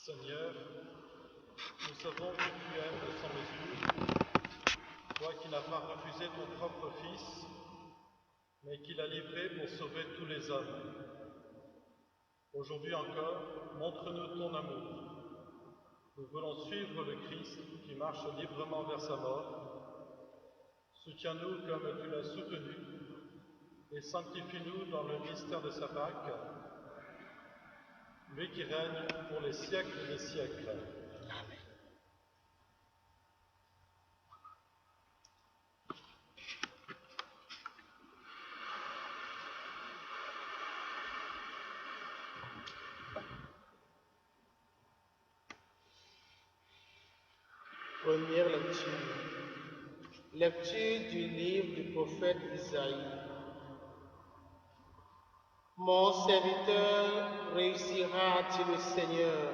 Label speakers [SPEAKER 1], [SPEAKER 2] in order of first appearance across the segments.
[SPEAKER 1] Seigneur, nous savons que tu aimes sans mesure, toi qui n'as pas refusé ton propre Fils, mais qui l'as livré pour sauver tous les hommes. Aujourd'hui encore, montre-nous ton amour. Nous voulons suivre le Christ qui marche librement vers sa mort. Soutiens-nous comme tu l'as soutenu et sanctifie-nous dans le mystère de sa Pâque, lui qui règne pour les siècles des siècles.
[SPEAKER 2] Amen. Première lecture. Lecture du livre du prophète Isaïe. Mon serviteur réussira, dit le Seigneur.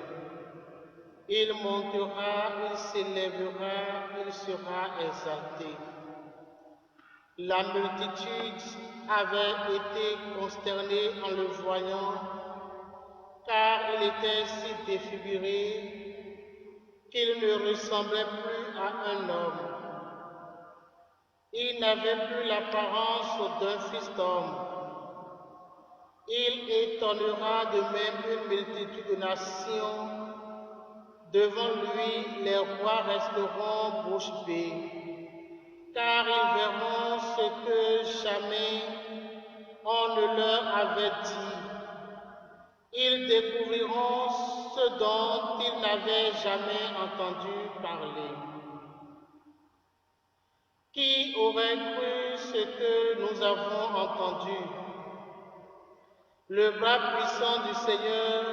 [SPEAKER 2] Il montera, il s'élèvera, il sera exalté. La multitude avait été consternée en le voyant, car il était si défiguré qu'il ne ressemblait plus à un homme. Il n'avait plus l'apparence d'un fils d'homme. Il étonnera de même une multitude de nations. Devant lui, les rois resteront bouche bée, car ils verront ce que jamais on ne leur avait dit. Ils découvriront ce dont ils n'avaient jamais entendu parler. Qui aurait cru ce que nous avons entendu? Le bras puissant du Seigneur,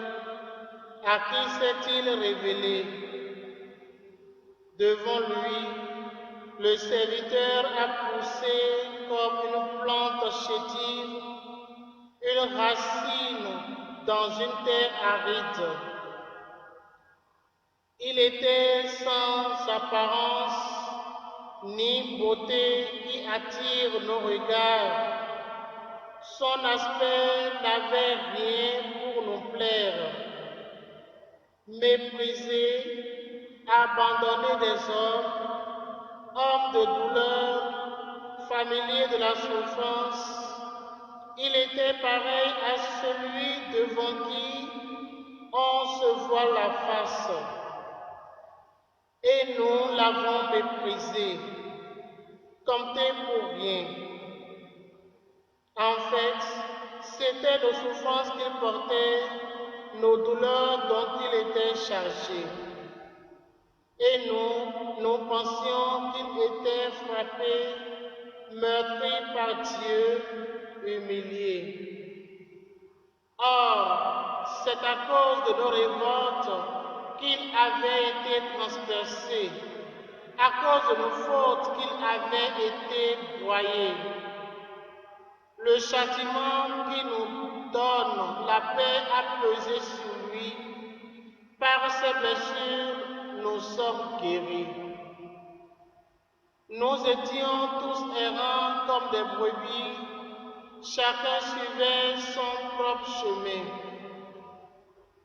[SPEAKER 2] à qui s'est-il révélé? Devant lui, le serviteur a poussé comme une plante chétive, une racine dans une terre aride. Il était sans apparence ni beauté qui attire nos regards. Son aspect n'avait rien pour nous plaire. Méprisé, abandonné des hommes, homme de douleur, familier de la souffrance, il était pareil à celui devant qui on se voile la face. Et nous l'avons méprisé, compté pour rien. En fait, c'était nos souffrances qu'il portait, nos douleurs dont il était chargé. Et nous pensions qu'il était frappé, meurtri par Dieu, humilié. Or, c'est à cause de nos révoltes qu'il avait été transpercé, à cause de nos fautes qu'il avait été broyé. Le châtiment qui nous donne la paix a pesé sur lui. Par ses blessures, nous sommes guéris. Nous étions tous errants comme des brebis. Chacun suivait son propre chemin.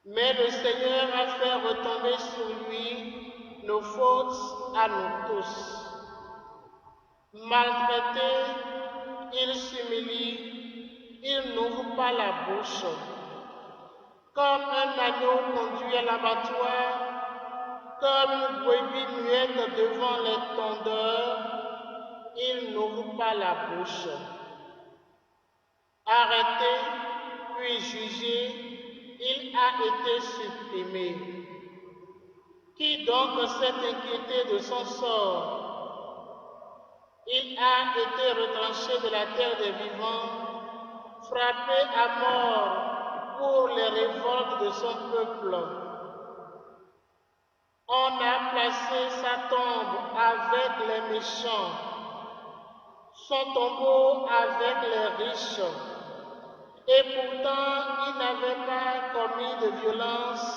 [SPEAKER 2] Mais le Seigneur a fait retomber sur lui nos fautes à nous tous. Maltraité, il s'humilie, il n'ouvre pas la bouche. Comme un agneau conduit à l'abattoir, comme une brebis muette devant les tondeurs, il n'ouvre pas la bouche. Arrêté, puis jugé, il a été supprimé. Qui donc s'est inquiété de son sort? Il a été retranché de la terre des vivants, frappé à mort pour les révoltes de son peuple. On a placé sa tombe avec les méchants, son tombeau avec les riches. Et pourtant, il n'avait pas commis de violence.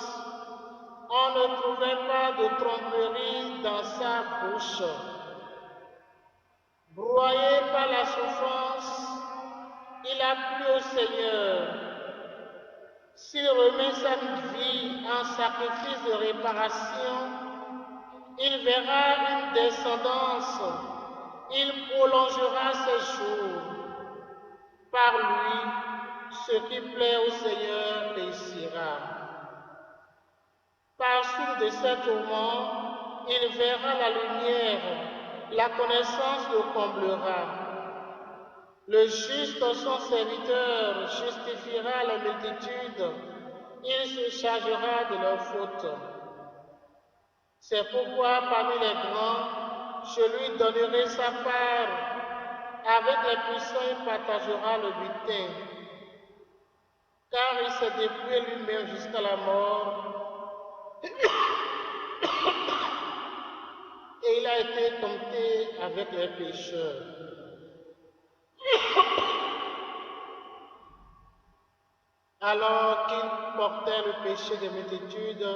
[SPEAKER 2] On ne trouvait pas de tromperie dans sa bouche. Broyé par la souffrance, il a plu au Seigneur. S'il remet sa vie en sacrifice de réparation, il verra une descendance, il prolongera ses jours. Par lui, ce qui plaît au Seigneur réussira. Par suite de ces tourments, il verra la lumière, la connaissance le comblera. Le juste, son serviteur, justifiera les multitudes, il se chargera de leurs fautes. C'est pourquoi parmi les grands, je lui donnerai sa part. Avec les puissants, il partagera le butin. Car il s'est dépouillé lui-même jusqu'à la mort. Et il a été compté avec les pécheurs. Alors qu'il portait le péché des multitudes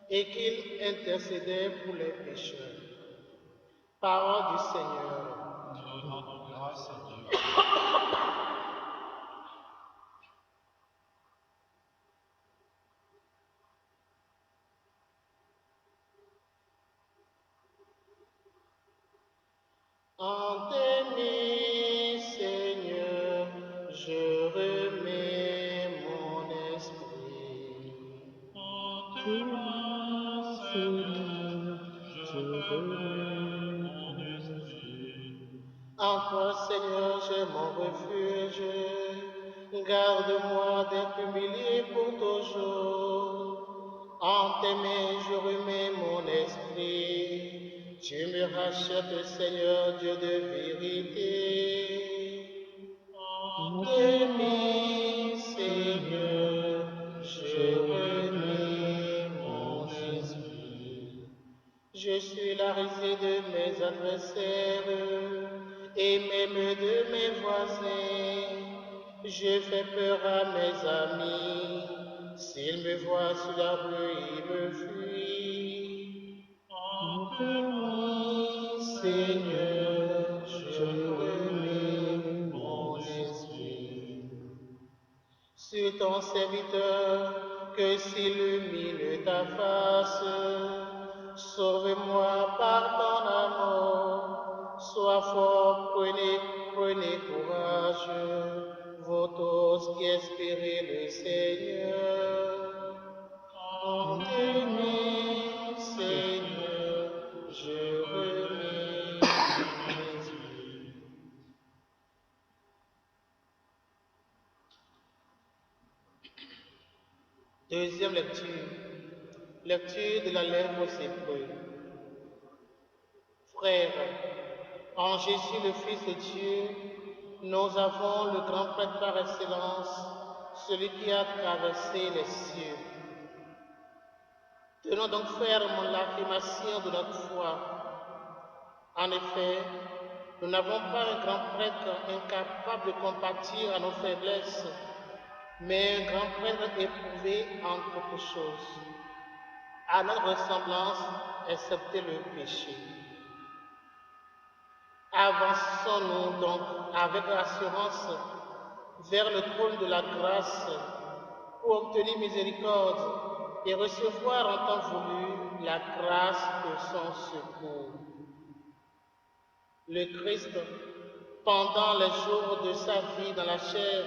[SPEAKER 2] et qu'il intercédait pour les pécheurs. Parole du Seigneur.
[SPEAKER 1] Nous rendons grâce à Dieu.
[SPEAKER 2] En tes mains, Seigneur, je remets mon esprit.
[SPEAKER 1] En tes mains, Seigneur, je remets mon esprit.
[SPEAKER 2] En toi, Seigneur, j'ai mon refuge. Garde-moi d'être humilié pour toujours. En tes mains, je remets mon esprit. Tu me rachètes, Seigneur, Dieu de vérité. En tes mains, Seigneur, je remets mon esprit. Je suis la risée de mes adversaires et même de mes voisins. Je fais peur à mes amis. S'ils me voient sous la rue, ils me fuient. En tes mains, Seigneur, je remets mon esprit. Sur ton serviteur, que s'illumine ta face. Sauve-moi par ton amour. Sois fort, prenez courage. Vous tous qui espérez le Seigneur. En tes mains, Seigneur, je remets mon esprit. Deuxième lecture. Lecture de la lettre aux Hébreux. Frères, en Jésus le Fils de Dieu, nous avons le grand prêtre par excellence, celui qui a traversé les cieux. Tenons donc ferme l'affirmation de notre foi. En effet, nous n'avons pas un grand prêtre incapable de compatir à nos faiblesses, mais un grand prêtre éprouvé en toutes choses, à notre ressemblance, excepté le péché. Avançons-nous donc avec assurance vers le trône de la grâce pour obtenir miséricorde et recevoir en temps voulu la grâce de son secours. Le Christ, pendant les jours de sa vie dans la chair,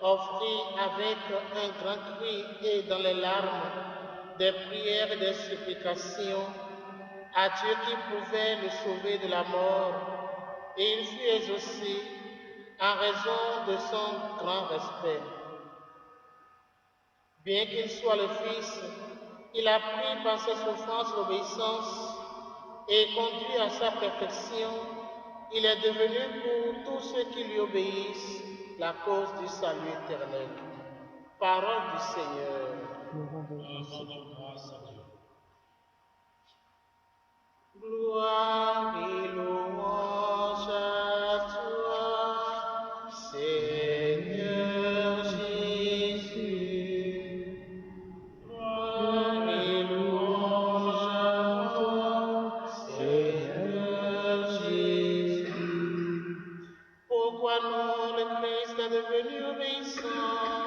[SPEAKER 2] offrit avec un grand cri et dans les larmes des prières et des supplications à Dieu qui pouvait le sauver de la mort, et il fut exaucé en raison de son grand respect. Bien qu'il soit le Fils, il a pris par ses souffrances l'obéissance et conduit à sa perfection. Il est devenu pour tous ceux qui lui obéissent la cause du salut éternel. Parole du Seigneur.
[SPEAKER 1] Nous rendons grâce à Dieu.
[SPEAKER 2] Gloire et louange à toi, Seigneur Jésus. Gloire et louange à toi, Seigneur Jésus. Pourquoi non le Christ est devenu obéissant?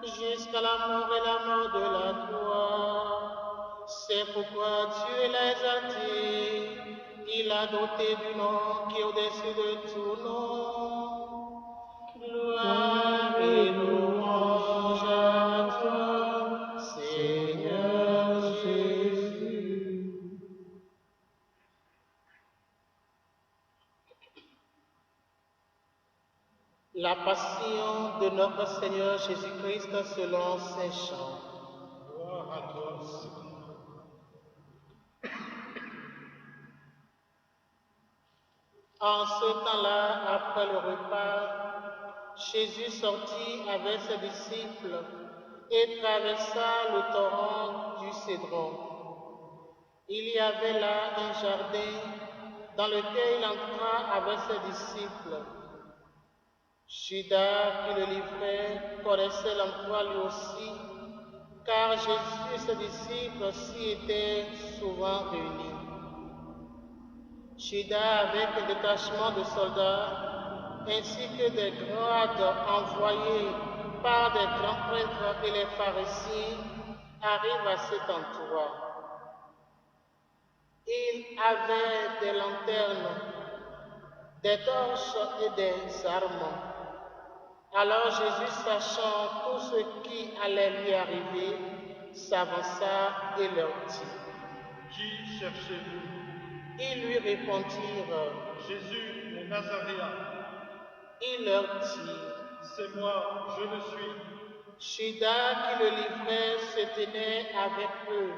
[SPEAKER 2] Je après la mort de la croix. C'est pourquoi Dieu l'a exalté. Il l'a doté du nom qui est au-dessus de tout nom. Gloire et louange à toi, Seigneur Jésus. La passion de notre Seigneur Jésus-Christ selon Saint Jean.
[SPEAKER 1] Gloire à toi, Seigneur.
[SPEAKER 2] En ce temps-là, après le repas, Jésus sortit avec ses disciples et traversa le torrent du Cédron. Il y avait là un jardin dans lequel il entra avec ses disciples. Judas, qui le livrait, connaissait l'endroit lui aussi, car Jésus et ses disciples s'y étaient souvent réunis. Judas, avec un détachement de soldats, ainsi que des grades envoyés par des grands prêtres et les pharisiens, arrive à cet endroit. Il avait des lanternes, des torches et des armes. Alors Jésus, sachant tout ce qui allait lui arriver, s'avança et leur dit:
[SPEAKER 1] Qui cherchez-vous?
[SPEAKER 2] Ils lui répondirent:
[SPEAKER 1] Jésus, le Nazaréen.
[SPEAKER 2] Il leur dit:
[SPEAKER 1] C'est moi, je le suis.
[SPEAKER 2] Judas, qui le livrait, se tenait avec eux.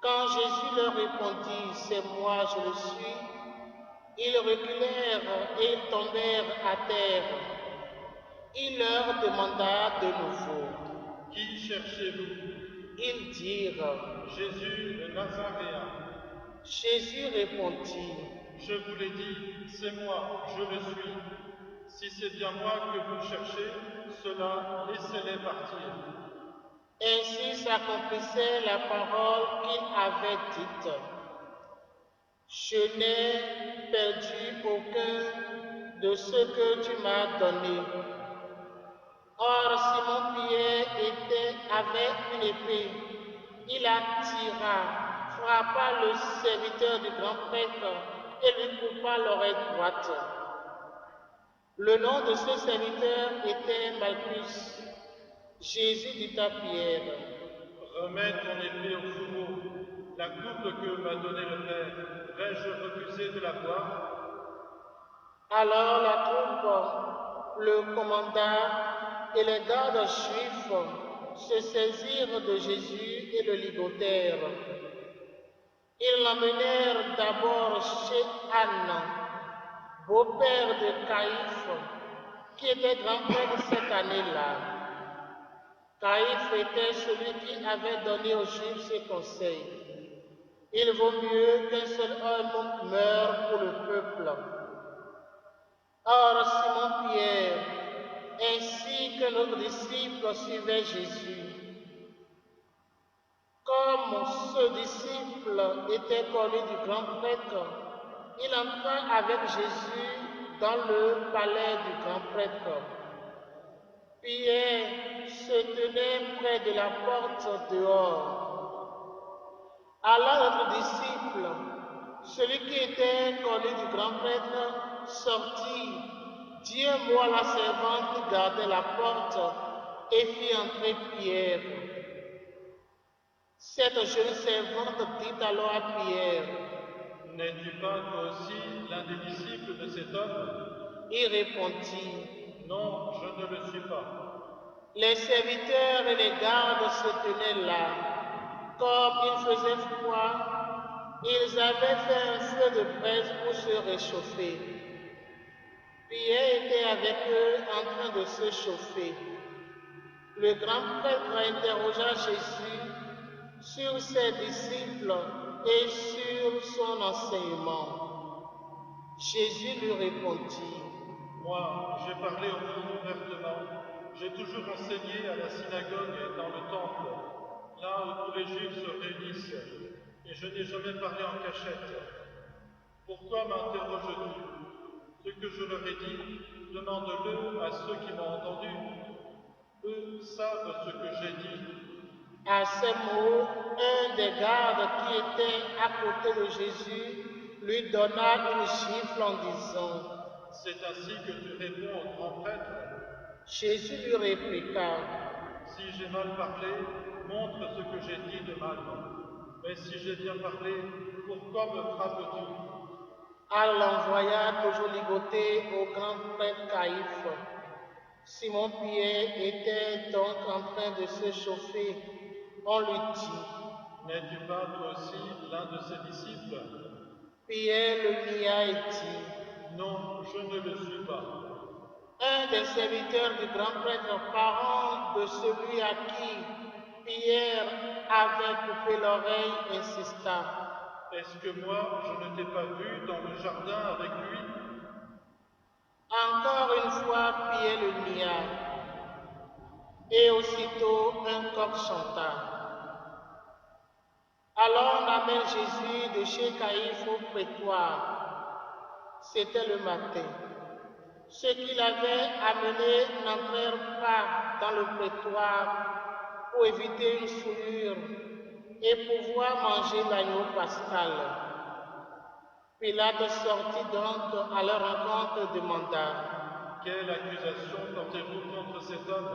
[SPEAKER 2] Quand Jésus leur répondit: C'est moi, je le suis, ils reculèrent et ils tombèrent à terre. Il leur demanda de nouveau:
[SPEAKER 1] Qui cherchez-vous?
[SPEAKER 2] Ils dirent:
[SPEAKER 1] Jésus, le Nazaréen.
[SPEAKER 2] Jésus répondit:
[SPEAKER 1] Je vous l'ai dit, c'est moi, je le suis. Si c'est bien moi que vous cherchez, cela, laissez-les partir.
[SPEAKER 2] Ainsi s'accomplissait la parole qu'il avait dite: Je n'ai perdu aucun de ce que tu m'as donné. Or, Simon-Pierre avait une épée. Il la tira, frappa le serviteur du grand prêtre et lui coupa l'oreille droite. Le nom de ce serviteur était Malchus. Jésus dit à Pierre:
[SPEAKER 1] Remets ton épée au fourreau. La coupe que m'a donnée le Père, vais-je refuser de la boire?
[SPEAKER 2] Alors la troupe, le commandant et les gardes juifs se saisirent de Jésus et le ligotèrent. Ils l'emmenèrent d'abord chez Anne, beau-père de Caïphe, qui était grand-père cette année-là. Caïphe était celui qui avait donné aux Juifs ce conseil: il vaut mieux qu'un seul homme meure pour le peuple. Or, Simon-Pierre, ainsi que notre disciple, suivait Jésus. Comme ce disciple était connu du grand prêtre, il entra avec Jésus dans le palais du grand prêtre. Pierre se tenait près de la porte dehors. Alors notre disciple, celui qui était connu du grand prêtre, sortit, dit un mot à la servante qui gardait la porte et fit entrer Pierre. Cette jeune servante dit alors à Pierre:
[SPEAKER 1] N'es-tu pas toi aussi l'un des disciples de cet homme?
[SPEAKER 2] Il répondit:
[SPEAKER 1] Non, je ne le suis pas.
[SPEAKER 2] Les serviteurs et les gardes se tenaient là. Comme il faisait froid, ils avaient fait un feu de braise pour se réchauffer. Pierre était avec eux en train de se chauffer. Le grand prêtre interrogea Jésus sur ses disciples et sur son enseignement. Jésus lui répondit:
[SPEAKER 1] Moi, j'ai parlé au monde ouvertement. J'ai toujours enseigné à la synagogue et dans le temple, là où tous les Juifs se réunissent, et je n'ai jamais parlé en cachette. Pourquoi m'interroges-tu? Ce que je leur ai dit, demande-le à ceux qui m'ont entendu. Eux savent ce que j'ai dit.
[SPEAKER 2] À ces mots, un des gardes qui était à côté de Jésus lui donna une gifle en disant,
[SPEAKER 1] « C'est ainsi que tu réponds au grand prêtre. »
[SPEAKER 2] Jésus lui répliqua,
[SPEAKER 1] « Si j'ai mal parlé, montre ce que j'ai dit de mal. Mais si j'ai bien parlé, pourquoi me frappes-tu »
[SPEAKER 2] Elle l'envoya toujours ligoté au grand prêtre Caïphe. Simon Pierre était donc en train de se chauffer. On lui dit,
[SPEAKER 1] « N'es-tu pas toi aussi l'un de ses disciples »
[SPEAKER 2] Pierre le nia et dit,
[SPEAKER 1] « Non, je ne le suis pas. »
[SPEAKER 2] Un des serviteurs du grand prêtre, parent de celui à qui Pierre avait coupé l'oreille, insista.
[SPEAKER 1] Est-ce que moi, je ne t'ai pas vu dans le jardin avec lui ?
[SPEAKER 2] Encore une fois, Pierre le nia. Et aussitôt, un coq chanta. Alors on amène Jésus de chez Caïphe au prétoire. C'était le matin. Ceux qui l'avaient amené n'entrèrent pas dans le prétoire pour éviter une souillure et pouvoir manger l'agneau pascal. Pilate sortit donc à leur rencontre et demanda,
[SPEAKER 1] « Quelle accusation portez-vous contre cet homme ?»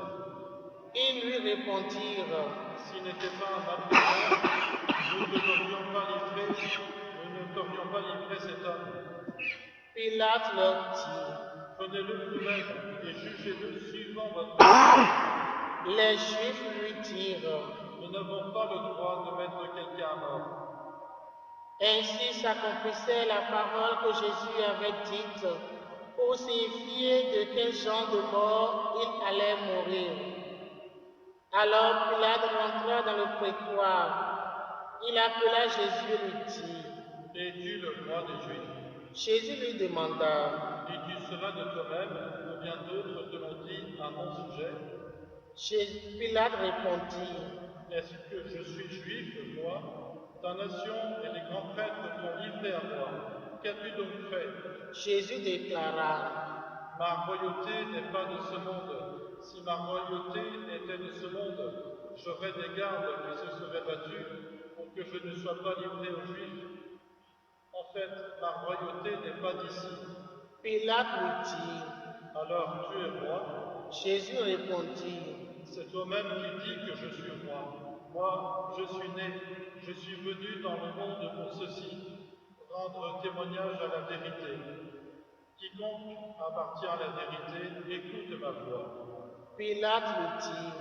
[SPEAKER 2] Ils lui répondirent,
[SPEAKER 1] « S'il n'était pas un malfaiteur, nous ne t'aurions pas livré cet homme. »
[SPEAKER 2] Pilate leur dit,
[SPEAKER 1] « Prenez-le vous-même et jugez-le suivant votre foi. »
[SPEAKER 2] Les Juifs lui dirent,
[SPEAKER 1] « Nous n'avons pas le droit de mettre quelqu'un à mort. »
[SPEAKER 2] Ainsi s'accomplissait la parole que Jésus avait dite pour signifier de quel genre de mort il allait mourir. Alors Pilate rentra dans le prétoire. Il appela Jésus et lui dit,
[SPEAKER 1] « Es-tu le roi des Juifs ?»
[SPEAKER 2] Jésus lui demanda,
[SPEAKER 1] « Dis-tu cela de toi-même ou bien d'autres te l'ont dit à mon sujet ?»
[SPEAKER 2] Pilate répondit,
[SPEAKER 1] « Est-ce que je suis juif, moi ? Ta nation et les grands prêtres t'ont livré à moi. Qu'as-tu donc fait ?»
[SPEAKER 2] Jésus déclara,
[SPEAKER 1] « Ma royauté n'est pas de ce monde. Si ma royauté était de ce monde, j'aurais des gardes qui se seraient battus pour que je ne sois pas livré aux Juifs. En fait, ma royauté n'est pas d'ici. »
[SPEAKER 2] Pilate lui dit,
[SPEAKER 1] « Alors tu es roi ?»
[SPEAKER 2] Jésus répondit,
[SPEAKER 1] C'est toi-même qui dis que je suis roi. Moi, je suis né, je suis venu dans le monde pour ceci, rendre témoignage à la vérité. Quiconque appartient à la vérité, écoute ma voix.
[SPEAKER 2] Pilate lui dit,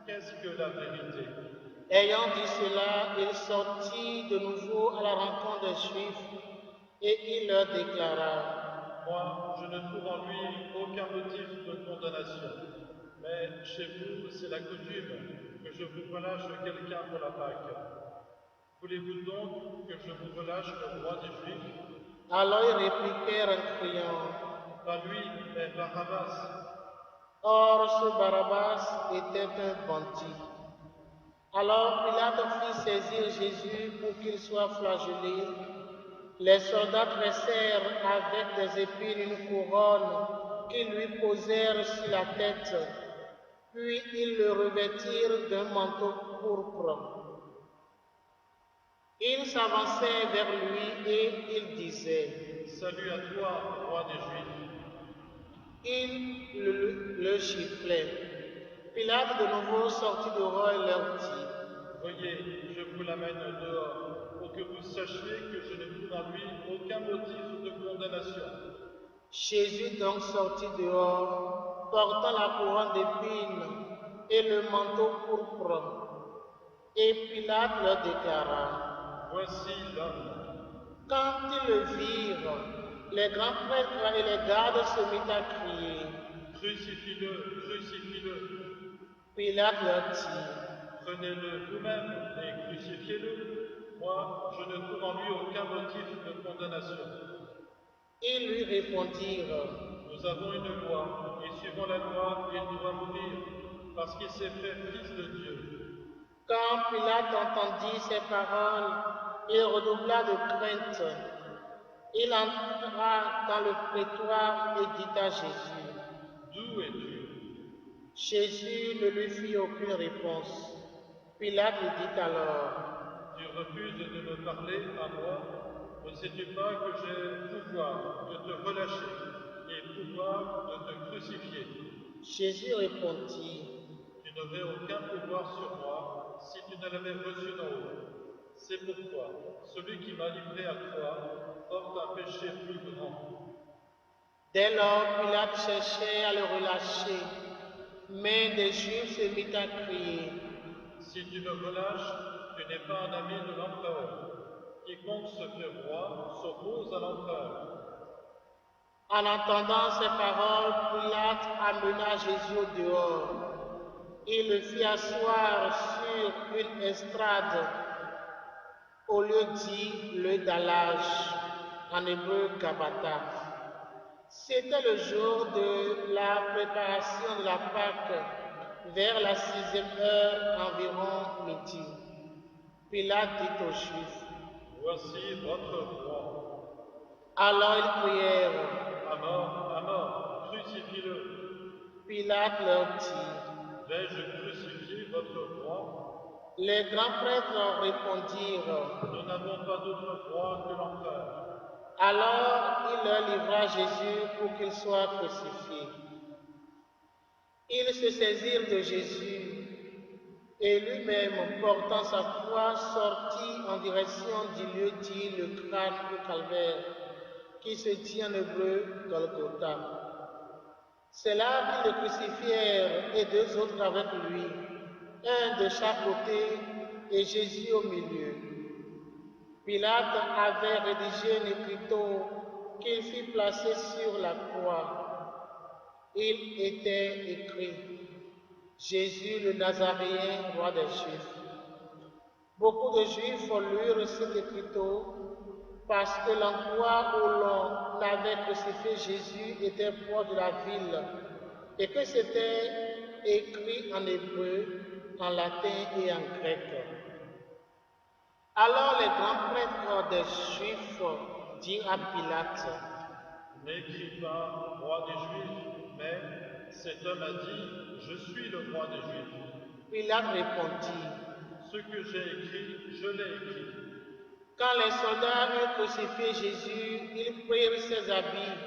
[SPEAKER 1] Qu'est-ce que la vérité ?
[SPEAKER 2] Ayant dit cela, il sortit de nouveau à la rencontre des Juifs et il leur déclara,
[SPEAKER 1] Moi, je ne trouve en lui aucun motif de condamnation. Mais chez vous, c'est la coutume que je vous relâche quelqu'un pour la Pâque. Voulez-vous donc que je vous relâche le roi des Juifs ?
[SPEAKER 2] Alors ils répliquèrent en criant,
[SPEAKER 1] Pas lui, mais Barabbas.
[SPEAKER 2] Or ce Barabbas était un bandit. Alors Pilate fit saisir Jésus pour qu'il soit flagellé. Les soldats dressèrent avec des épines une couronne qu'ils lui posèrent sur la tête. Puis ils le revêtirent d'un manteau pourpre. Ils s'avançaient vers lui et ils disaient,
[SPEAKER 1] Salut à toi, roi des Juifs.
[SPEAKER 2] Ils le giflaient. Pilate de nouveau sortit dehors et leur dit,
[SPEAKER 1] Voyez, je vous l'amène dehors, pour que vous sachiez que je ne trouve en lui aucun motif de condamnation.
[SPEAKER 2] Jésus donc sortit dehors, portant la couronne d'épines et le manteau pourpre. Et Pilate leur déclara,
[SPEAKER 1] Voici l'homme.
[SPEAKER 2] Quand ils le virent, les grands prêtres et les gardes se mirent à crier.
[SPEAKER 1] Crucifie-le, crucifie-le.
[SPEAKER 2] Pilate leur dit,
[SPEAKER 1] Prenez-le vous-même et crucifiez-le. Moi, je ne trouve en lui aucun motif de condamnation.
[SPEAKER 2] Ils lui répondirent,
[SPEAKER 1] Nous avons une loi, et suivant la loi, il doit mourir, parce qu'il s'est fait fils de Dieu.
[SPEAKER 2] Quand Pilate entendit ces paroles, il redoubla de crainte. Il entra dans le prétoire et dit à Jésus,
[SPEAKER 1] D'où es-tu ?
[SPEAKER 2] Jésus ne lui fit aucune réponse. Pilate lui dit alors,
[SPEAKER 1] Tu refuses de me parler à moi? Ne sais-tu pas que j'ai pouvoir de te relâcher et pouvoir de te crucifier?
[SPEAKER 2] Jésus répondit,
[SPEAKER 1] Tu n'aurais aucun pouvoir sur moi si tu ne l'avais reçu d'en haut. C'est pourquoi celui qui m'a livré à toi porte un péché plus grand.
[SPEAKER 2] Dès lors, Pilate cherchait à le relâcher, mais des Juifs se mirent à crier,
[SPEAKER 1] Si tu le relâches, tu n'es pas un ami de l'empereur. Quiconque se fait roi s'oppose à l'empereur.
[SPEAKER 2] En entendant ces paroles, Pilate amena Jésus au dehors. Il le fit asseoir sur une estrade, au lieu dit le dallage, en hébreu Gabata. C'était le jour de la préparation de la Pâque, vers la 6e heure, environ midi. Pilate dit aux Juifs,
[SPEAKER 1] Voici votre roi.
[SPEAKER 2] alors ils crièrent,
[SPEAKER 1] À mort, crucifie-le.
[SPEAKER 2] Pilate leur dit,
[SPEAKER 1] Vais-je crucifier votre roi?
[SPEAKER 2] les grands prêtres répondirent,
[SPEAKER 1] Nous n'avons pas d'autre roi que l'empereur.
[SPEAKER 2] alors il leur livra Jésus pour qu'il soit crucifié. Ils se saisirent de Jésus et lui-même, portant sa croix, sortit en direction du lieu dit le crâne au calvaire, qui se dit en hébreu Golgotha. C'est là qu'ils le crucifièrent et 2 autres avec lui, un de chaque côté et Jésus au milieu. Pilate avait rédigé un écriteau qu'il fit placer sur la croix. Il était écrit « Jésus le Nazaréen, roi des Juifs ». Beaucoup de Juifs lurent cet écriteau parce que l'endroit où l'on avait crucifié Jésus était proche de la ville et que c'était écrit en hébreu, en latin et en grec. Alors les grands prêtres des Juifs dirent à Pilate,
[SPEAKER 1] N'écris pas roi des Juifs, mais cet homme a dit, je suis le roi des Juifs.
[SPEAKER 2] Pilate répondit,
[SPEAKER 1] Ce que j'ai écrit, je l'ai écrit.
[SPEAKER 2] quand les soldats eurent crucifié Jésus, ils prirent ses habits.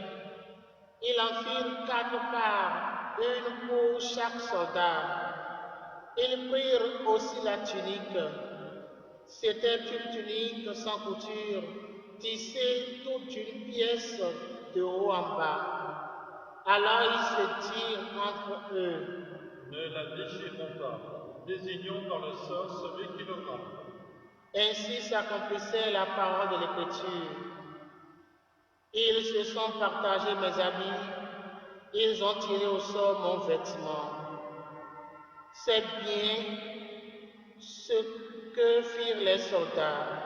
[SPEAKER 2] Ils en firent 4 parts, une pour chaque soldat. Ils prirent aussi la tunique. C'était une tunique sans couture, tissée toute une pièce de haut en bas. Alors ils se dirent entre eux,
[SPEAKER 1] Ne la déchirons pas, désignons dans le sort celui qui l'aura.
[SPEAKER 2] ainsi s'accomplissait la parole de l'Écriture. Ils se sont partagés mes habits, ils ont tiré au sort mon vêtement. C'est bien ce que firent les soldats.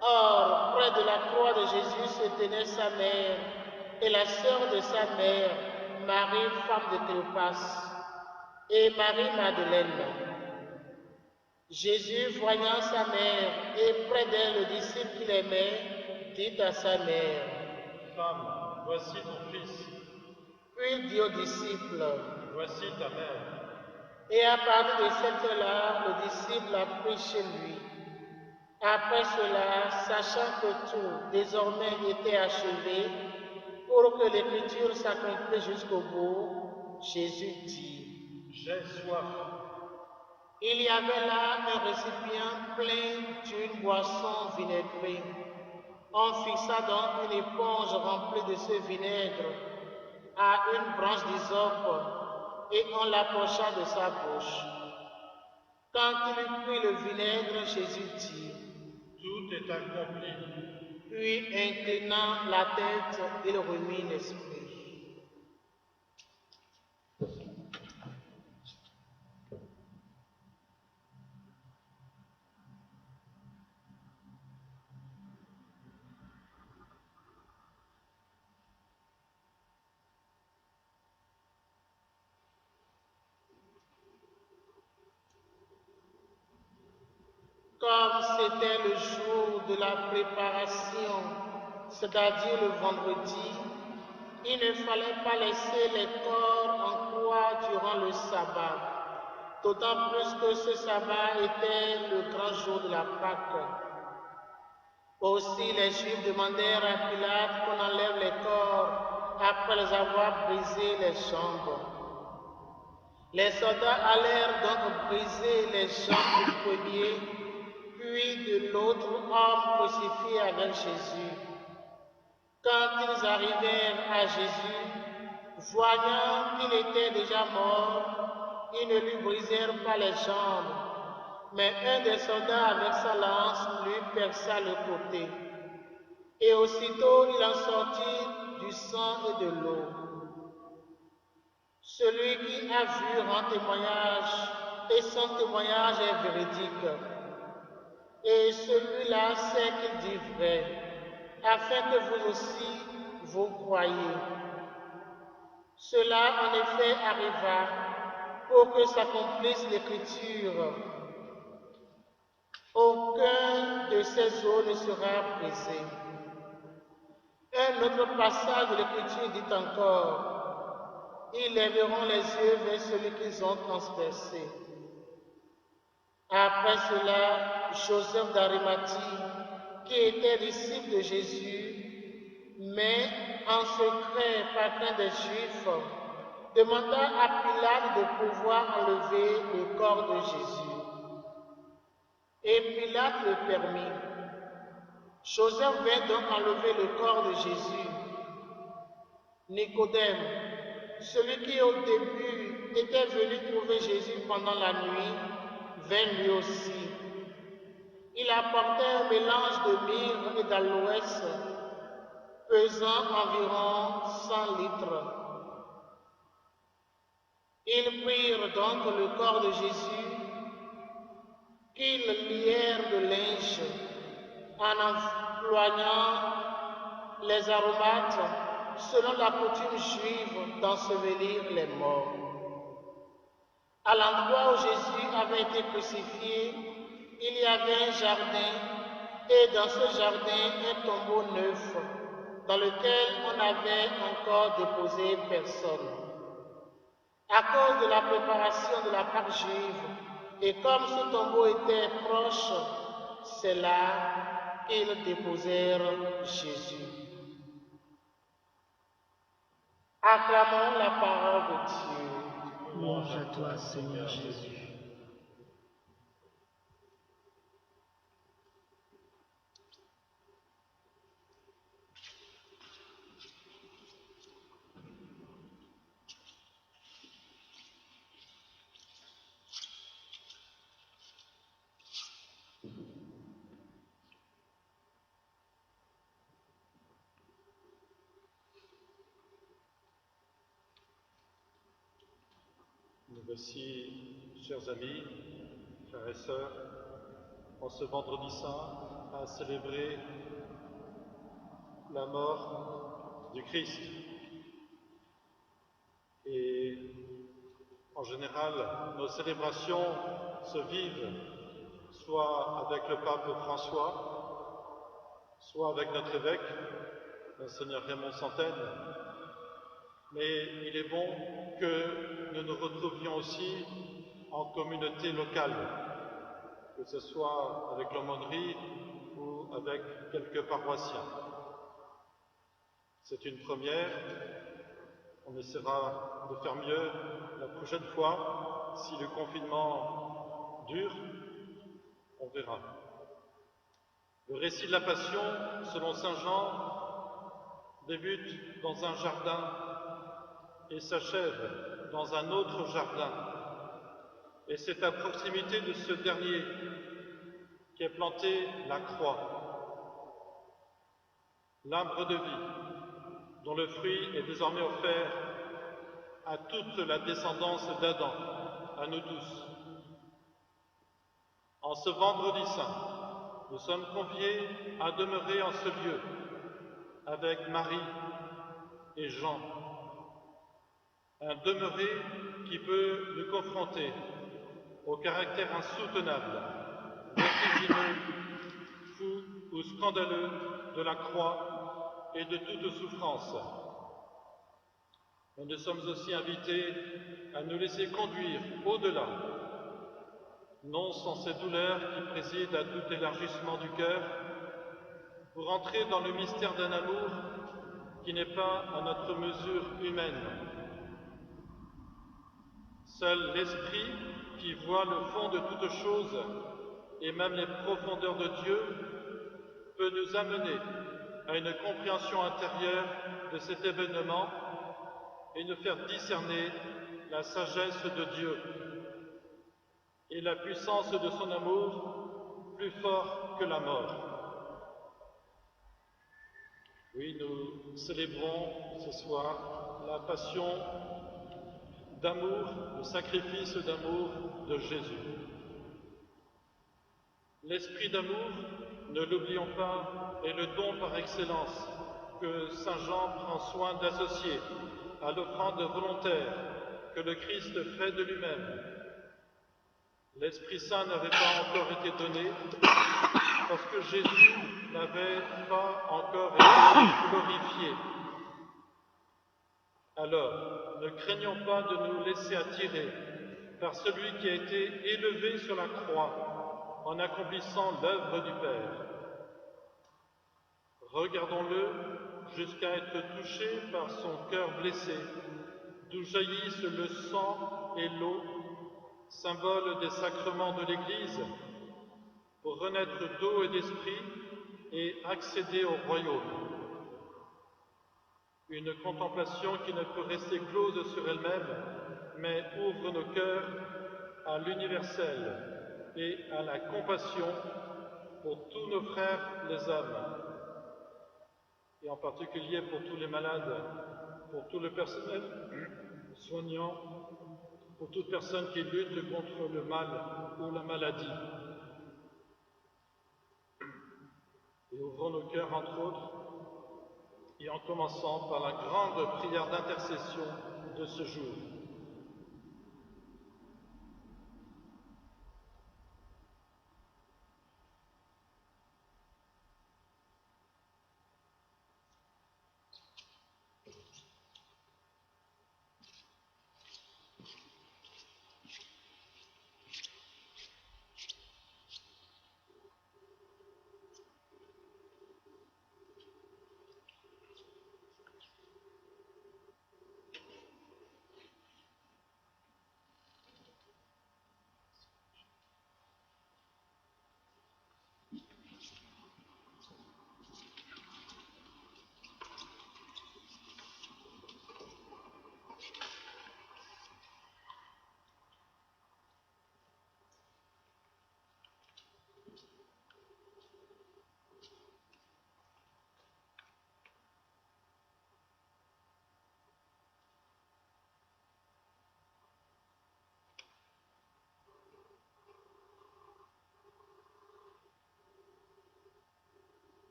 [SPEAKER 2] Or, près de la croix de Jésus se tenait sa mère et la sœur de sa mère, Marie, femme de Cléopas, et Marie-Madeleine. Jésus, voyant sa mère et près d'elle le disciple qu'il aimait, dit à sa mère,
[SPEAKER 1] Femme, voici ton fils,
[SPEAKER 2] puis il dit aux disciples,
[SPEAKER 1] voici ta mère.
[SPEAKER 2] et à partir de cette heure-là, le disciple a pris chez lui. Après cela, sachant que tout désormais était achevé, pour que l'écriture s'accomplisse jusqu'au bout, Jésus dit,
[SPEAKER 1] J'ai soif.
[SPEAKER 2] il y avait là un récipient plein d'une boisson vinaigrée. On fixa donc une éponge remplie de ce vinaigre à une branche d'hysope et on l'approcha de sa bouche. Quand il eut pris le vinaigre, Jésus dit,
[SPEAKER 1] Tout est accompli.
[SPEAKER 2] puis inclinant la tête, il remit l'esprit. Comme c'était le jour de la préparation, c'est-à-dire le vendredi, il ne fallait pas laisser les corps en croix pourquoi durant le sabbat, d'autant plus que ce sabbat était le grand jour de la Pâque. Aussi les Juifs demandèrent à Pilate qu'on enlève les corps après les avoir brisé les jambes. Les soldats allèrent donc briser les jambes du premier, puis de l'autre homme crucifié avec Jésus. Quand ils arrivèrent à Jésus, voyant qu'il était déjà mort, ils ne lui brisèrent pas les jambes, mais un des soldats avec sa lance lui perça le côté. Et aussitôt il en sortit du sang et de l'eau. Celui qui a vu rend témoignage, et son témoignage est véridique. Et celui-là sait qu'il dit vrai, afin que vous aussi vous croyiez. Cela en effet arriva pour que s'accomplisse l'Écriture. Aucun de ces os ne sera brisé. Un autre passage de l'Écriture dit encore, ils lèveront les yeux vers celui qu'ils ont transpercé. Après cela, Joseph d'Arimathie, qui était disciple de Jésus, mais en secret par crainte des Juifs, demanda à Pilate de pouvoir enlever le corps de Jésus. Et Pilate le permit. Joseph vint donc enlever le corps de Jésus. Nicodème, celui qui au début était venu trouver Jésus pendant la nuit, vint lui aussi. Il apportait un mélange de myrrhe et d'aloès, pesant environ 100 litres. Ils prirent donc le corps de Jésus, qu'ils lièrent de linge, en employant les aromates, selon la coutume juive d'ensevelir les morts. À l'endroit où Jésus avait été crucifié, il y avait un jardin, et dans ce jardin, un tombeau neuf, dans lequel on n'avait encore déposé personne. À cause de la préparation de la Pâque juive, et comme ce tombeau était proche, c'est là qu'ils déposèrent Jésus. Acclamons la parole de Dieu.
[SPEAKER 3] Louange à toi, Seigneur Jésus.
[SPEAKER 1] Nous voici, chers amis, frères et sœurs, en ce vendredi saint, à célébrer la mort du Christ. Et en général, nos célébrations se vivent soit avec le pape François, soit avec notre évêque, Monseigneur Raymond Santaine. Mais il est bon que nous nous retrouvions aussi en communauté locale, que ce soit avec l'aumônerie ou avec quelques paroissiens. C'est une première, on essaiera de faire mieux la prochaine fois. Si le confinement dure, on verra. Le récit de la Passion, selon saint Jean, débute dans un jardin et s'achève dans un autre jardin. Et c'est à proximité de ce dernier qu'est plantée la croix, l'arbre de vie, dont le fruit est désormais offert à toute la descendance d'Adam, à nous tous. En ce vendredi saint, nous sommes conviés à demeurer en ce lieu avec Marie et Jean. Un demeurer qui peut nous confronter au caractère insoutenable, vertigineux, fou ou scandaleux de la croix et de toute souffrance. Mais nous sommes aussi invités à nous laisser conduire au-delà, non sans ces douleurs qui président à tout élargissement du cœur, pour entrer dans le mystère d'un amour qui n'est pas à notre mesure humaine. Seul l'Esprit, qui voit le fond de toutes choses et même les profondeurs de Dieu, peut nous amener à une compréhension intérieure de cet événement et nous faire discerner la sagesse de Dieu et la puissance de son amour plus fort que la mort. Oui, nous célébrons ce soir la passion d'amour, le sacrifice d'amour de Jésus. L'esprit d'amour, ne l'oublions pas, est le don par excellence que Saint Jean prend soin d'associer à l'offrande volontaire que le Christ fait de lui-même. L'Esprit Saint n'avait pas encore été donné parce que Jésus n'avait pas encore été glorifié. Alors, ne craignons pas de nous laisser attirer par celui qui a été élevé sur la croix en accomplissant l'œuvre du Père. Regardons-le jusqu'à être touchés par son cœur blessé, d'où jaillissent le sang et l'eau, symbole des sacrements de l'Église, pour renaître d'eau et d'esprit et accéder au royaume. Une contemplation qui ne peut rester close sur elle-même, mais ouvre nos cœurs à l'universel et à la compassion pour tous nos frères les hommes, et en particulier pour tous les malades, pour tout le personnel soignant, pour toute personne qui lutte contre le mal ou la maladie. Et ouvrons nos cœurs, entre autres, et en commençant par la grande prière d'intercession de ce jour.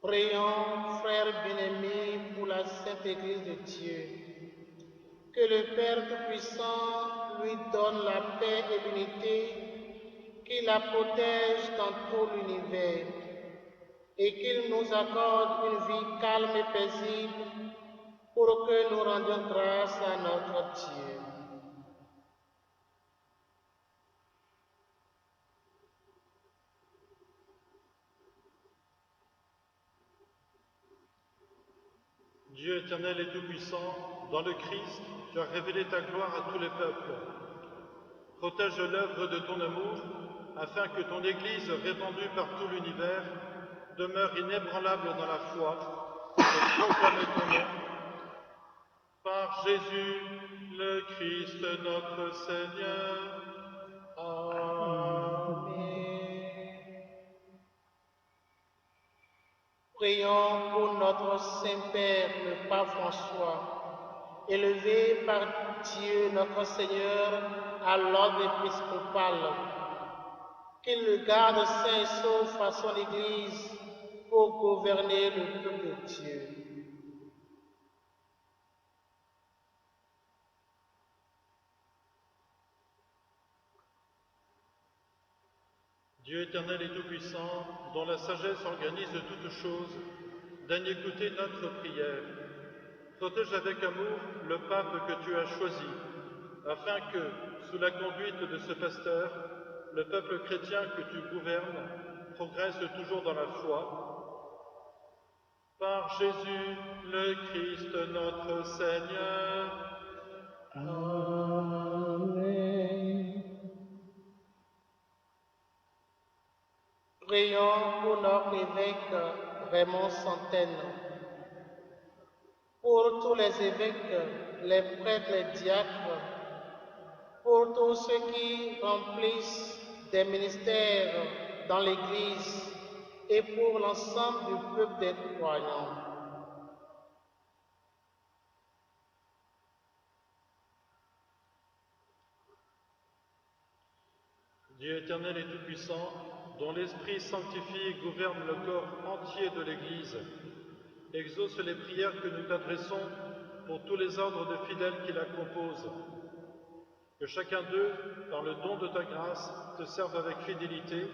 [SPEAKER 2] Prions, frères bien-aimés, pour la Sainte Église de Dieu. Que le Père Tout-Puissant lui donne la paix et l'unité, qu'il la protège dans tout l'univers, et qu'il nous accorde une vie calme et paisible pour que nous rendions grâce à notre Dieu.
[SPEAKER 1] Dieu éternel et tout-puissant, dans le Christ, tu as révélé ta gloire à tous les peuples. Protège l'œuvre de ton amour, afin que ton Église, répandue par tout l'univers, demeure inébranlable dans la foi et proclame ton nom. Par Jésus, le Christ, notre Seigneur.
[SPEAKER 2] Amen. Prions pour notre Saint-Père, le Pape François, élevé par Dieu notre Seigneur à l'ordre épiscopal, qu'il le garde saint et sauf à son Église pour gouverner le peuple de Dieu.
[SPEAKER 1] Dieu éternel et tout-puissant, dont la sagesse organise toutes choses, daigne écouter notre prière. Protège avec amour le pape que tu as choisi, afin que, sous la conduite de ce pasteur, le peuple chrétien que tu gouvernes progresse toujours dans la foi. Par Jésus le Christ notre Seigneur.
[SPEAKER 3] Amen.
[SPEAKER 2] Prions pour notre évêque Raymond Santaine, pour tous les évêques, les prêtres, les diacres, pour tous ceux qui remplissent des ministères dans l'Église et pour l'ensemble du peuple des croyants.
[SPEAKER 1] Dieu éternel et tout-puissant, dont l'Esprit sanctifie et gouverne le corps entier de l'Église, exauce les prières que nous t'adressons pour tous les ordres de fidèles qui la composent. Que chacun d'eux, par le don de ta grâce, te serve avec fidélité.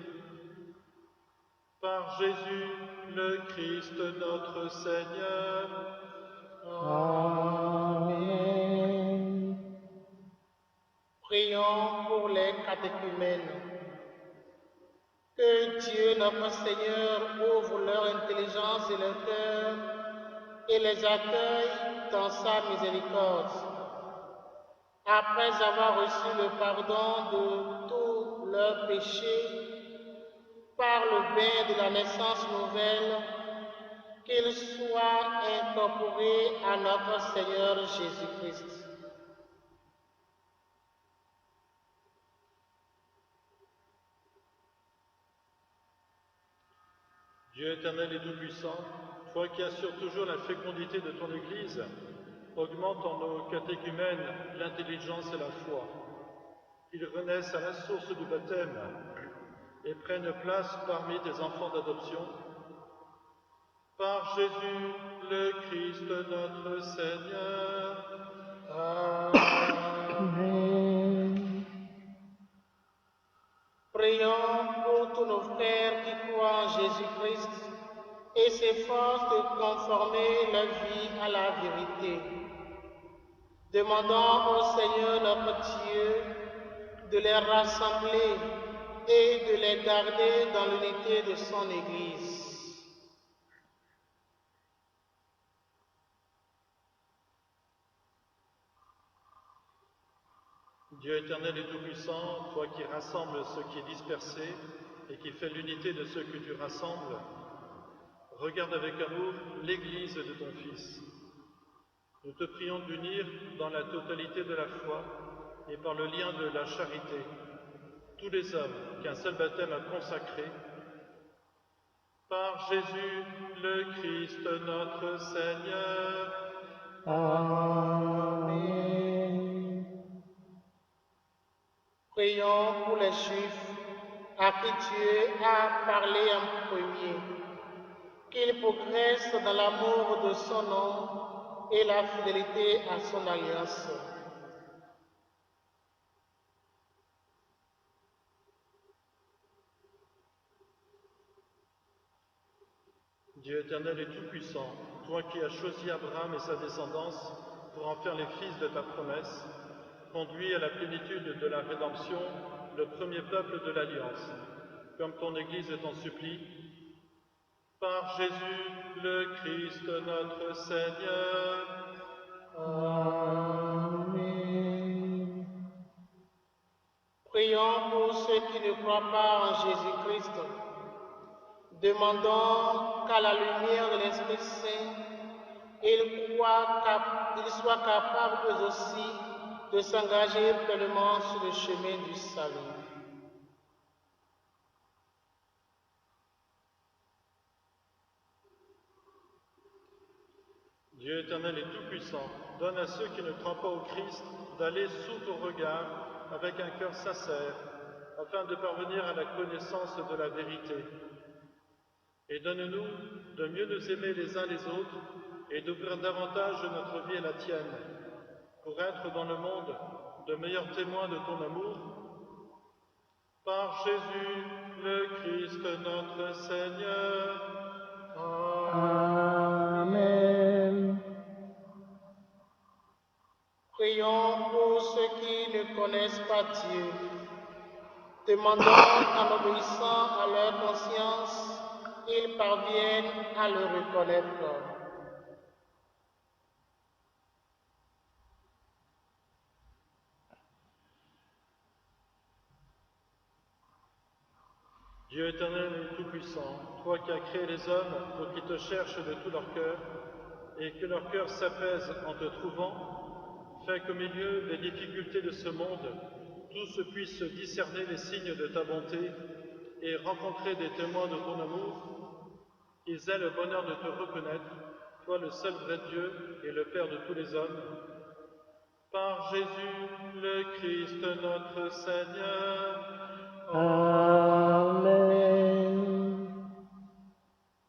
[SPEAKER 1] Par Jésus le Christ notre Seigneur.
[SPEAKER 3] Amen.
[SPEAKER 2] Prions pour les catéchumènes. Que Dieu notre Seigneur ouvre leur intelligence et leur cœur et les accueille dans sa miséricorde. Après avoir reçu le pardon de tous leurs péchés par le bain de la naissance nouvelle, qu'ils soient incorporés à notre Seigneur Jésus-Christ.
[SPEAKER 1] Dieu éternel et tout-puissant, toi qui assures toujours la fécondité de ton Église, augmente en nos catéchumènes l'intelligence et la foi, qu'ils renaissent à la source du baptême et prennent place parmi tes enfants d'adoption. Par Jésus le Christ notre Seigneur.
[SPEAKER 3] Amen.
[SPEAKER 2] Prions pour tous nos frères qui croient en Jésus-Christ et s'efforcent de conformer leur vie à la vérité. Demandons au Seigneur notre Dieu de les rassembler et de les garder dans l'unité de son Église.
[SPEAKER 1] Dieu éternel et tout-puissant, toi qui rassembles ce qui est dispersé et qui fais l'unité de ceux que tu rassembles, regarde avec amour l'Église de ton Fils. Nous te prions d'unir dans la totalité de la foi et par le lien de la charité tous les hommes qu'un seul baptême a consacrés. Par Jésus le Christ notre Seigneur.
[SPEAKER 3] Amen.
[SPEAKER 2] Prions pour les Juifs à qui Dieu a parlé en premier, qu'ils progressent dans l'amour de son nom et la fidélité à son alliance.
[SPEAKER 1] Dieu éternel et tout-puissant, toi qui as choisi Abraham et sa descendance pour en faire les fils de ta promesse, conduis à la plénitude de la rédemption le premier peuple de l'Alliance, comme ton Église t'en supplie. Par Jésus le Christ notre Seigneur.
[SPEAKER 3] Amen.
[SPEAKER 2] Prions pour ceux qui ne croient pas en Jésus-Christ. Demandons qu'à la lumière de l'Esprit Saint, ils soient capables eux aussi de s'engager pleinement sur le chemin du salut.
[SPEAKER 1] Dieu éternel et tout-puissant, donne à ceux qui ne croient pas au Christ d'aller sous ton regard avec un cœur sincère, afin de parvenir à la connaissance de la vérité. Et donne-nous de mieux nous aimer les uns les autres et d'ouvrir davantage notre vie à la tienne, pour être dans le monde de meilleurs témoins de ton amour. Par Jésus le Christ notre Seigneur.
[SPEAKER 3] Amen.
[SPEAKER 2] ne connaissent pas Dieu. Demandons qu'en obéissant à leur conscience, ils parviennent à le reconnaître.
[SPEAKER 1] Dieu éternel et tout-puissant, toi qui as créé les hommes pour qu'ils te cherchent de tout leur cœur, et que leur cœur s'apaise en te trouvant, fais qu'au milieu des difficultés de ce monde, tous puissent discerner les signes de ta bonté et rencontrer des témoins de ton amour, qu'ils aient le bonheur de te reconnaître, toi le seul vrai Dieu et le Père de tous les hommes. Par Jésus le Christ notre Seigneur.
[SPEAKER 3] Amen.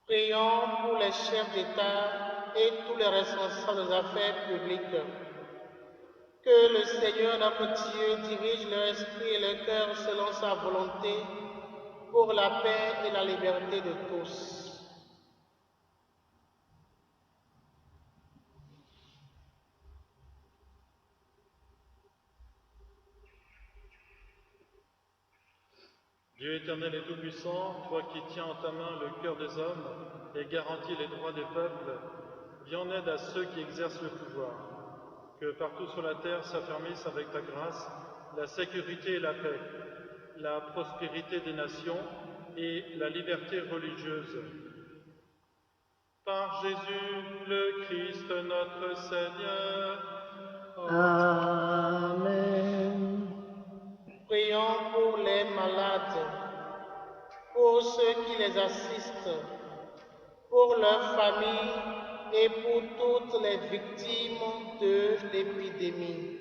[SPEAKER 2] Prions pour les chefs d'État et tous les responsables des affaires publiques. Que le Seigneur notre Dieu dirige leur esprit et leur cœur selon sa volonté pour la paix et la liberté de tous.
[SPEAKER 1] Dieu éternel et tout-puissant, toi qui tiens en ta main le cœur des hommes et garantis les droits des peuples, viens en aide à ceux qui exercent le pouvoir. Que partout sur la terre s'affermissent avec ta grâce la sécurité et la paix, la prospérité des nations et la liberté religieuse. Par Jésus le Christ notre Seigneur.
[SPEAKER 3] Amen.
[SPEAKER 2] Prions pour les malades, pour ceux qui les assistent, pour leurs familles et pour toutes les victimes de l'épidémie.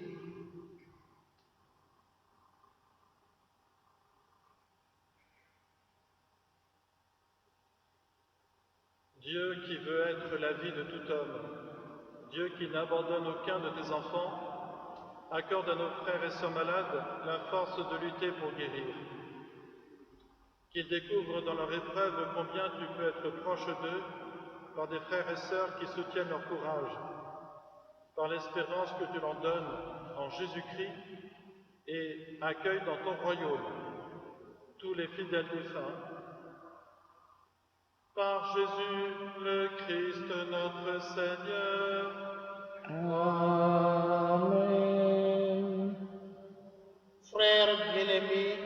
[SPEAKER 1] Dieu qui veut être la vie de tout homme, Dieu qui n'abandonne aucun de tes enfants, accorde à nos frères et sœurs malades la force de lutter pour guérir. Qu'ils découvrent dans leur épreuve combien tu peux être proche d'eux par des frères et sœurs qui soutiennent leur courage, par l'espérance que tu leur donnes en Jésus-Christ et accueille dans ton royaume tous les fidèles défunts. Par Jésus le Christ notre Seigneur.
[SPEAKER 3] Amen.
[SPEAKER 2] Frères bien-aimés,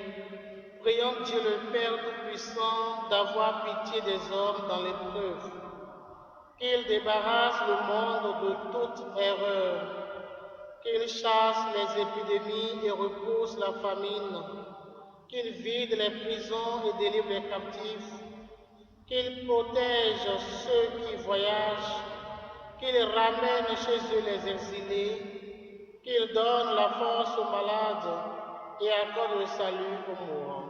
[SPEAKER 2] prions Dieu le Père Tout-Puissant d'avoir pitié des hommes dans l'épreuve, qu'il débarrasse le monde de toute erreur, qu'il chasse les épidémies et repousse la famine, qu'il vide les prisons et délivre les captifs, qu'il protège ceux qui voyagent, qu'il ramène chez eux les exilés, qu'il donne la force aux malades et accorde le salut aux mourants.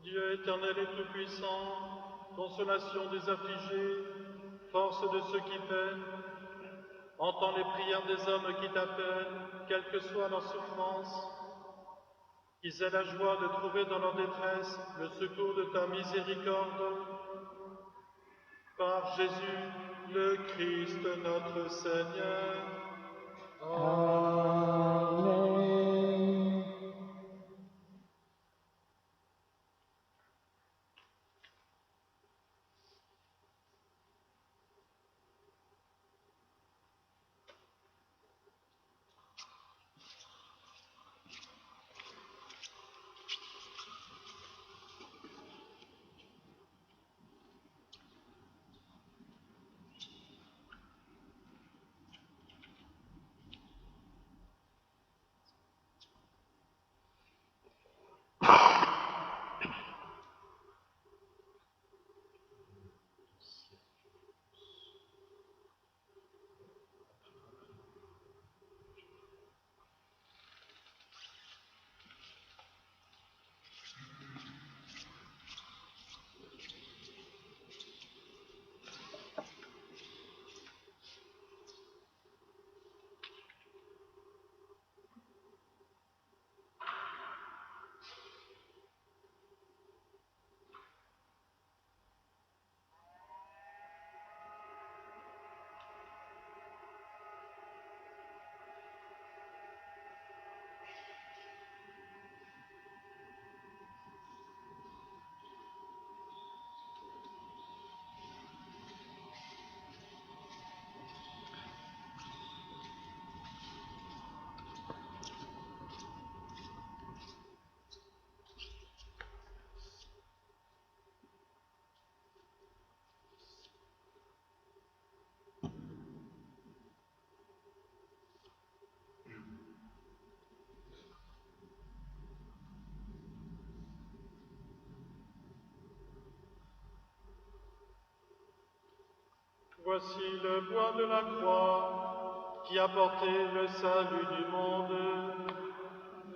[SPEAKER 1] Dieu éternel et tout-puissant, consolation des affligés, force de ceux qui peinent, entends les prières des hommes qui t'appellent, quelle que soit leur souffrance, qu'ils aient la joie de trouver dans leur détresse le secours de ta miséricorde. Par Jésus le Christ notre Seigneur.
[SPEAKER 3] Amen.
[SPEAKER 1] Voici le bois de la croix qui a porté le salut du monde.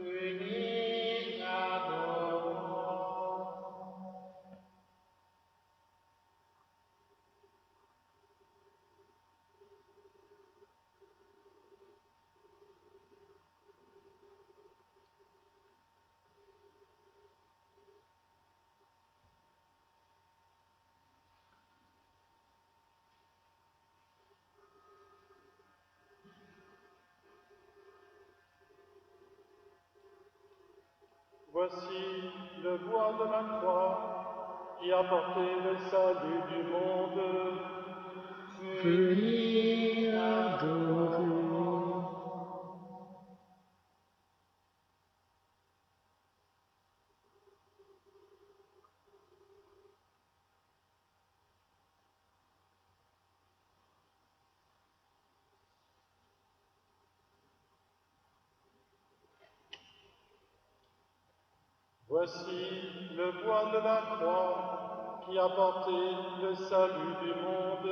[SPEAKER 2] Venez, adorons.
[SPEAKER 1] Voici le bois de la croix qui a porté le salut du monde.
[SPEAKER 3] Venez adorer.
[SPEAKER 1] Voici le bois de la croix qui a porté le salut du monde.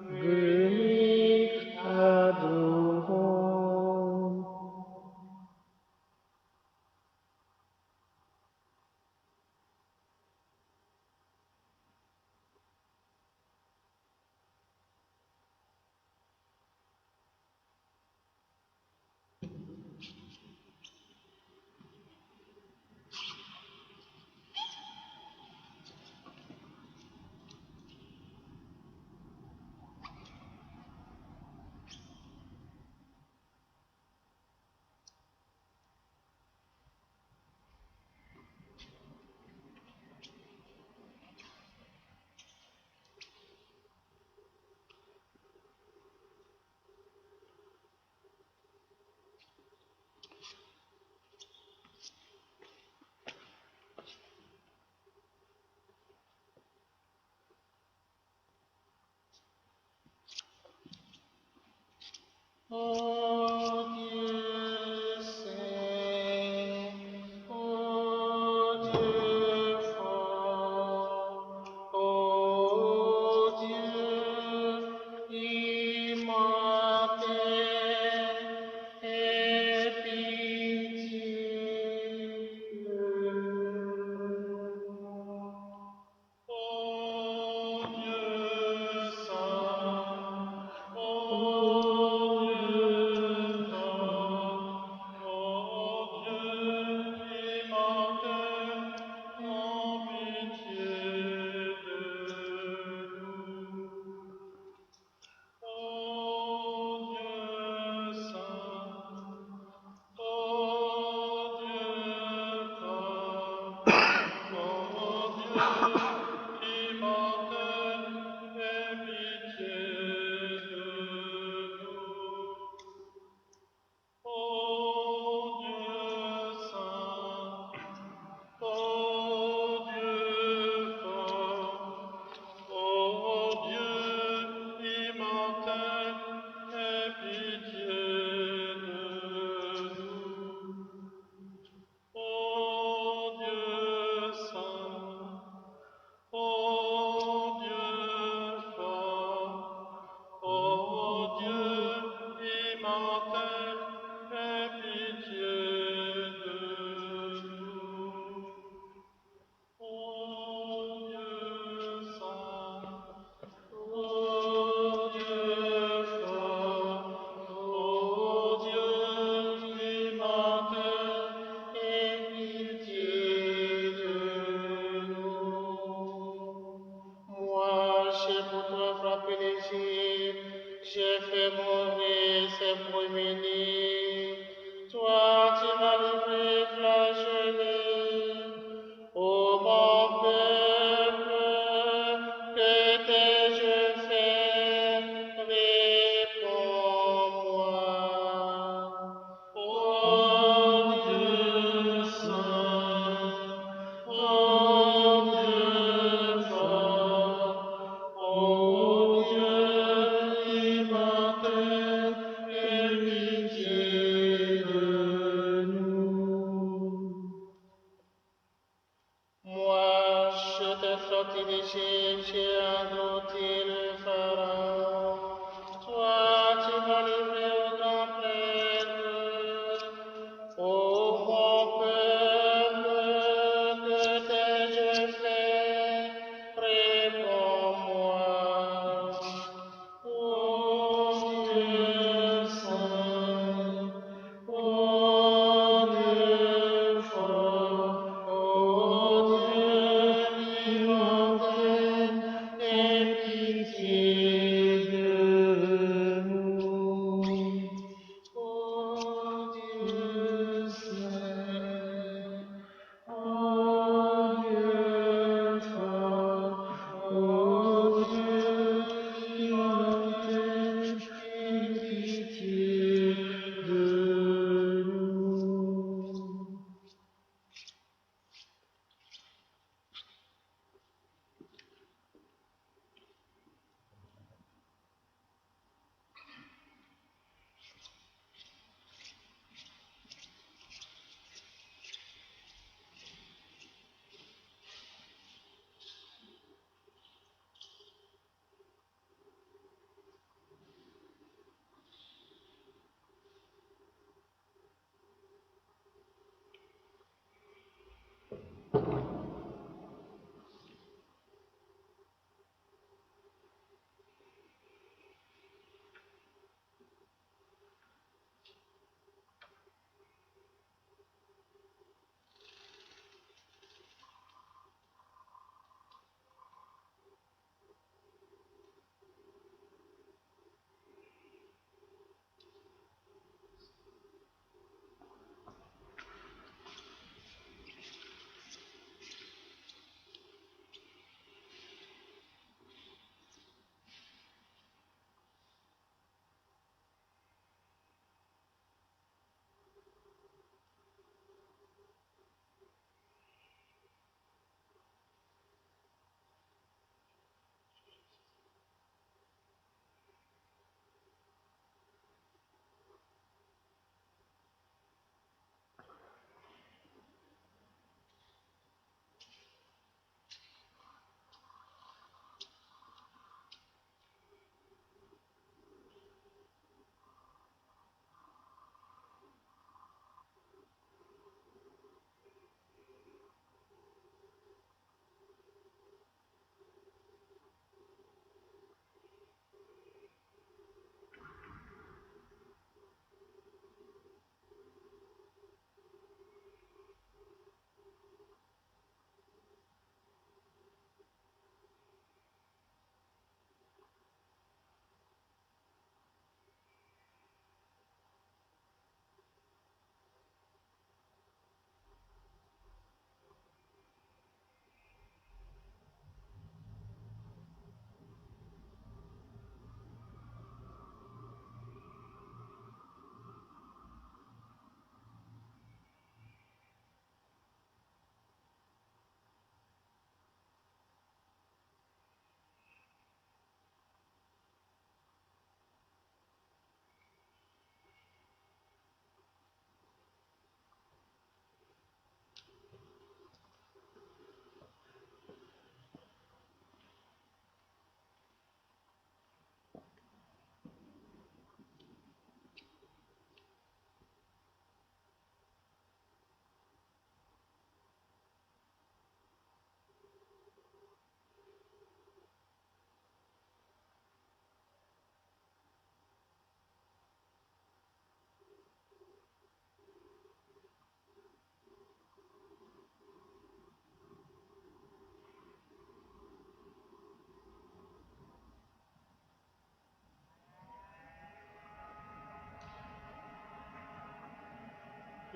[SPEAKER 3] Venez adorons.
[SPEAKER 2] Ô Dieu saint, ô Dieu fort, ô Dieu immortel, aie pitié de nous.
[SPEAKER 1] Ô Dieu saint, ô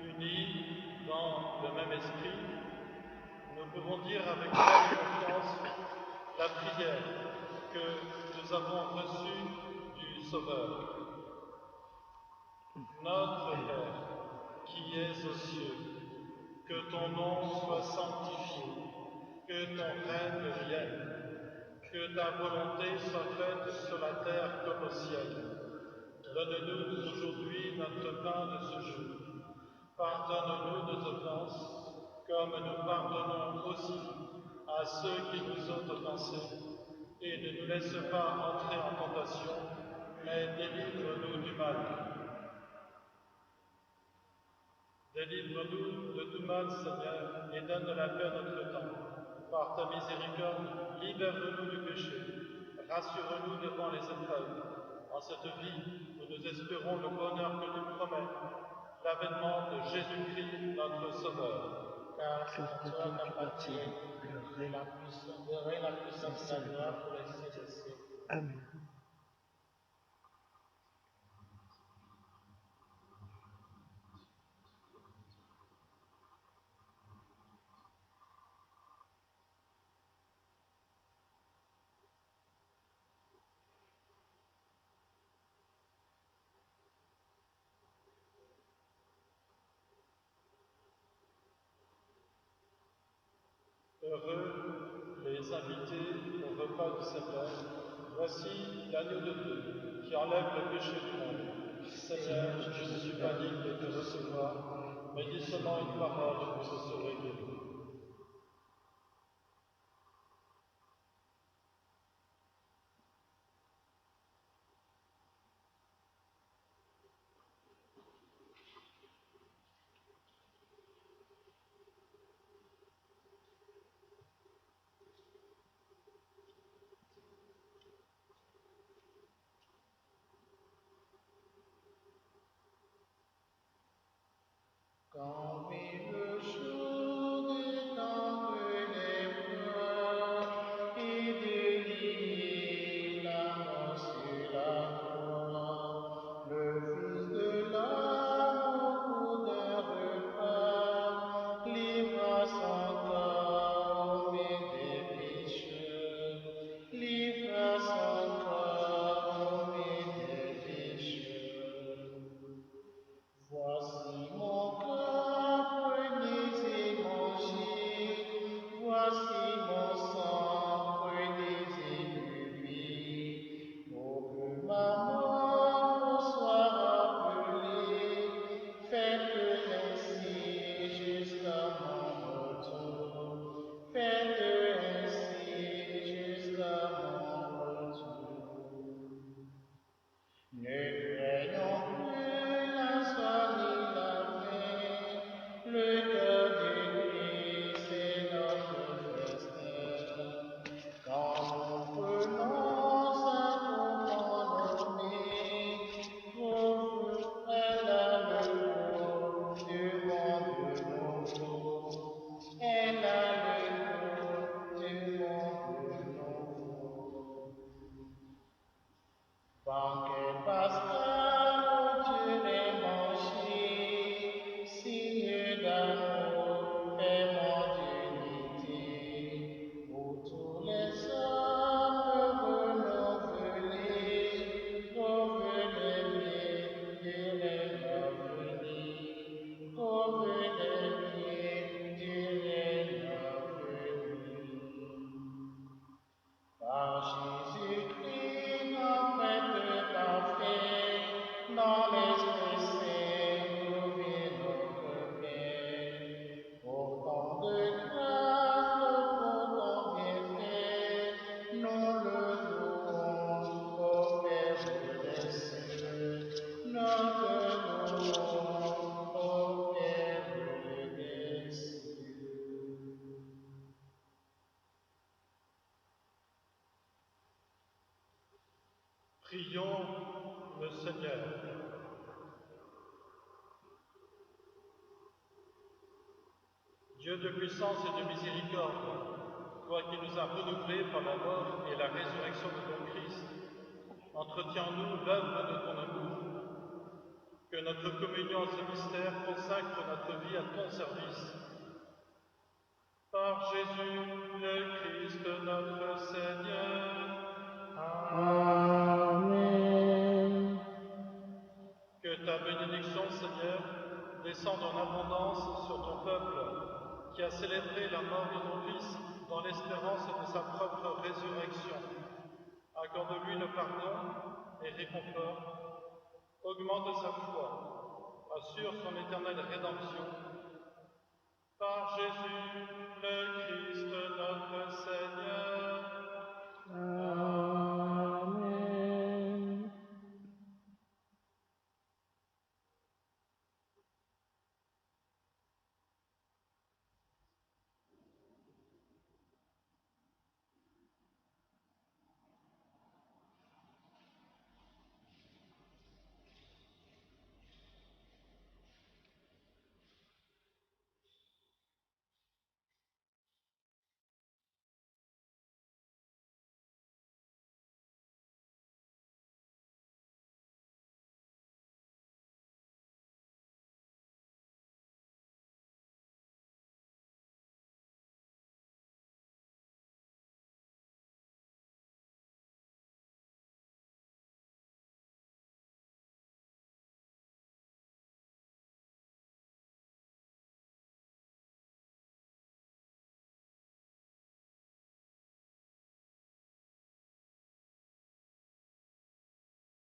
[SPEAKER 1] unis dans le même esprit, nous pouvons dire avec pleine confiance la prière que nous avons reçue du Sauveur. Notre Père, qui es aux cieux, que ton nom soit sanctifié, que ton règne vienne, que ta volonté soit faite sur la terre comme au ciel. Donne-nous aujourd'hui notre pain de ce jour. Pardonne-nous nos offenses, comme nous pardonnons aussi à ceux qui nous ont offensés. Et ne nous laisse pas entrer en tentation, mais délivre-nous du mal. Délivre-nous de tout mal, Seigneur, et donne la paix à notre temps. Par ta miséricorde, libère-nous du péché. Rassure-nous devant les épreuves. En cette vie où nous espérons le bonheur que tu promets, l'avènement de Jésus-Christ, notre Sauveur.
[SPEAKER 2] Car
[SPEAKER 3] Que
[SPEAKER 2] c'est
[SPEAKER 3] de
[SPEAKER 2] toi
[SPEAKER 3] toi
[SPEAKER 2] qui
[SPEAKER 3] tu
[SPEAKER 2] appartient
[SPEAKER 3] appartiens, le règne,
[SPEAKER 2] la puissance et la gloire pour les siècles des siècles.
[SPEAKER 3] Amen.
[SPEAKER 1] Heureux les invités au repas du Seigneur. Voici l'agneau de Dieu qui enlève le péché du monde. Seigneur, je ne suis pas digne de te recevoir, mais dis seulement une parole et je serai guéri.
[SPEAKER 2] Quand vit le jour d'étendre les bras et de lier la mort sur la croix, le Fils de l'homme au cours d'un repas livra son corps au milieu des pécheurs, livra son corps au milieu des pécheurs. Voici mon corps, prenez et mangez. Voici mon sang, prenez et buvez. Pour que ma mort soit rappelée, faites ainsi jusqu'à mon retour. Faites ainsi jusqu'à mon retour. Ne craignons plus la soif ni la faim, le cœur de Christ est notre festin. Quand nous prenons sa coupe nommée, elle a le goût du monde nouveau. Elle a le goût du monde nouveau. Banquet pascal, tu l'es mangé, signe d'amour, paiement d'unité, où tous les hommes renouvelés, revenez de l'avenir, revenez de l'avenir. Par Jésus-Christ, notre parfait, dans l'Esprit Saint, nous vit notre Père. Pourtant de grâce, pour ton bienfait, nous le louons au Père des cieux. Nous te louons au Père des cieux.
[SPEAKER 1] Prions le Seigneur. Dieu de puissance et de miséricorde, toi qui nous as renouvelés par la mort et la résurrection de ton Christ, entretiens-nous l'œuvre de ton amour, que notre communion à ce mystère consacre notre vie à ton service. Par Jésus le Christ notre Seigneur.
[SPEAKER 3] Amen.
[SPEAKER 1] Que ta bénédiction, Seigneur, descende en abondance sur ton peuple qui a célébré la mort de ton Fils dans l'espérance de sa propre résurrection. Accorde-lui le pardon et réconfort. Augmente sa foi. Assure son éternelle rédemption. Par Jésus le Christ.